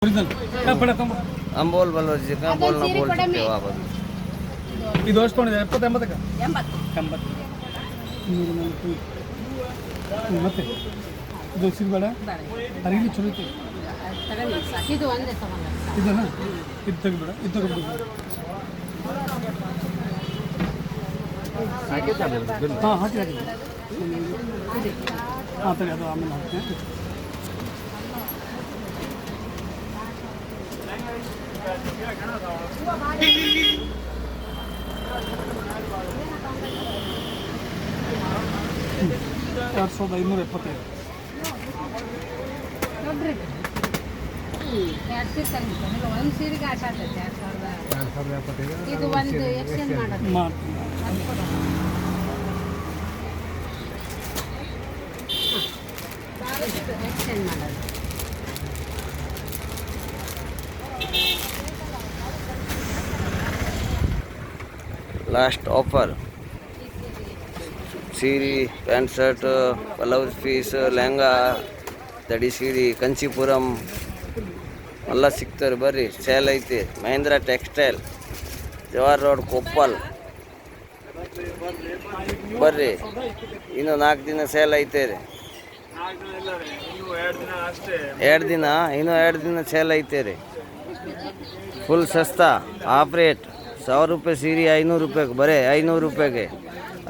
हम बोल बलोची का बोलना बोल सकते हो आप अभी ಇದು ಅಷ್ಟೊಂದಿದೆ 70 80ಕ್ಕೆ 80 ಮತ್ತೆ ಇದು ಸಿಗಬೇಡ ಅರಿಲಿ ಚಲೋ ಐತಿ ಇದು ಒಂದೇ ತಗೊಂಡ ಇದನ್ನ ಇದು ತೆಗಿಬೇಡ ಇದು ತಗೊಂಡು ಹಾಂ ಹಾಕಿ ಹಾಂ ತಡಿ ಅದು ಆಮೇಲೆ ಹಾಕ್ತೀನಿ ಎರಡು ಸಾವಿರದ 575 ನೋಡ್ರಿ ಒಂದು ಸೀರೆಗೆ ಆಟ ಆಗ್ತೈತೆ 2075 ಇದು ಒಂದು ಎಕ್ಸ್ಚೇಂಜ್ ಮಾಡೋದು ಮಾಡ್ತೀನಿ ಎಕ್ಸ್ಚೇಂಜ್ ಮಾಡೋದು last offer sari pant shirt blouse piece lehenga दड़ी सीरी कंचीपुरम ಎಲ್ಲ ಸಿಗ್ತಾರೆ ಬರ್ರಿ ಸೇಲ್ ಐತಿ ಮಹೇಂದ್ರ ಟೆಕ್ಸ್ಟೈಲ್ ಜವಾಹರ್ ರೋಡ್ ಕೊಪ್ಪಲ್ ಬರ್ರಿ ಇನ್ನು 4 ದಿನ ಸೇಲ್ ಐತೆ ರೀ ಇನ್ನು 2 ದಿನ ಸೇಲ್ ಐತೆ ರೀ ಫುಲ್ ಸಸ್ತಾ ಹಾಫ್ ರೇಟ್ 100 ರೂಪಾಯಿ ಸೀರೆ 500 ರೂಪಾಯಿಗೆ ಬರೇ 500 ರೂಪಾಯಿಗೆ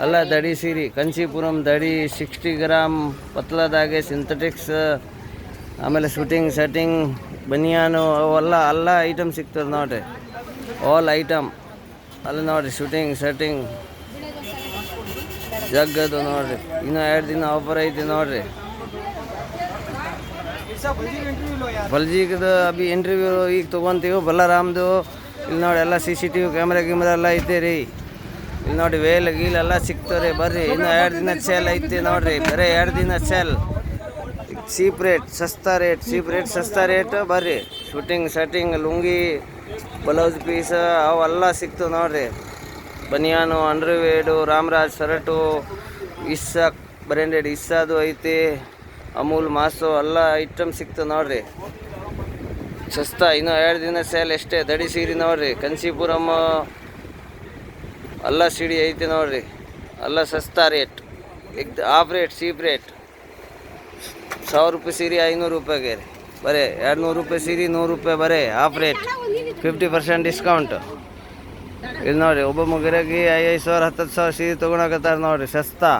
ಅಲ್ಲ ದಡಿ ಸೀರೆ ಕಂಚೀಪುರಂ ದಡಿ 60 ಗ್ರಾಮ್ ಪತ್ಲದಾಗೆ ಸಿಂಥೆಟಿಕ್ಸ್ ಆಮೇಲೆ ಶೂಟಿಂಗ್ ಸೆಟ್ಟಿಂಗ್ ಬನಿಯಾನು ಅವೆಲ್ಲ ಐಟಮ್ ಸಿಗ್ತದೆ ನೋಡಿರಿ ಆಲ್ ಐಟಮ್ ಅಲ್ಲಿ ನೋಡಿರಿ ಶೂಟಿಂಗ್ ಸೆಟ್ಟಿಂಗ್ ಜಗ್ಗದು ನೋಡಿರಿ ಇನ್ನೂ 2 ದಿನ ಆಫರ್ ಐತಿ ನೋಡಿರಿ ಬಲ್ಜಿಗದು ಅಭಿ ಇಂಟರ್ವ್ಯೂ ಈಗ ತೊಗೊತೀವಿ ಬಲ್ಲಾರಾಮ್ದು ಇಲ್ಲಿ ನೋಡಿ ಎಲ್ಲ CCTV ಕ್ಯಾಮ್ರಾ ಎಲ್ಲ ಐತೆ ರೀ ಇಲ್ಲಿ ನೋಡಿ ವೇಲ್ ಗೀಲ್ ಎಲ್ಲ ಸಿಗ್ತಾರೆ ಬರ್ರಿ ಇನ್ನೂ 2 ದಿನ ಸೇಲ್ ಐತಿ ನೋಡಿರಿ ಬರೀ 2 ದಿನ ಸೇಲ್ ಚೀಪ್ ರೇಟ್ ಸಸ್ತಾ ರೇಟ್ ಬರ್ರಿ shirting suiting lungi blouse piece ಅವೆಲ್ಲ ಸಿಗ್ತವೆ ನೋಡಿರಿ ಬನಿಯಾನು ಅಂಡರ್ವೇಡು ರಾಮರಾಜ್ ಶರ್ಟು ಇಸ್ಸಾಕ್ ಬ್ರ್ಯಾಂಡೆಡ್ ಇಸ್ಸಾದು ಐತಿ ಅಮೂಲ್ ಮಾಸು ಎಲ್ಲ ಐಟಮ್ ಸಿಗ್ತವೆ ನೋಡಿರಿ ಸಸ್ತಾ ಇನ್ನೂ 2 ದಿನ ಸೇಲ್ ಎಷ್ಟೇ ದಡಿ ಸೀರೆ ನೋಡಿರಿ ಕಂಚೀಪುರಂ ಎಲ್ಲ ಸೀರೆ ಐತಿ ನೋಡಿರಿ ಎಲ್ಲ ಸಸ್ತಾ rate half rate cheap rate 100 ರೂಪಾಯಿ ಸೀರೆ 500 ರೂಪಾಯಿಗೆ ರೀ ಬರೀ 200 ರೂಪಾಯಿ ಸೀರೆ 100 ರೂಪಾಯಿ ಬರೀ ಹಾಫ್ ರೇಟ್ 50% ಡಿಸ್ಕೌಂಟ್ ಇಲ್ಲಿ ನೋಡಿರಿ ಒಬ್ಬ ಗಿರಾಕಿ 5,000 10,000 ಸೀರೆ ತೊಗೊಳಕತ್ತಾರೆ ನೋಡಿರಿ ಸಸ್ತಾ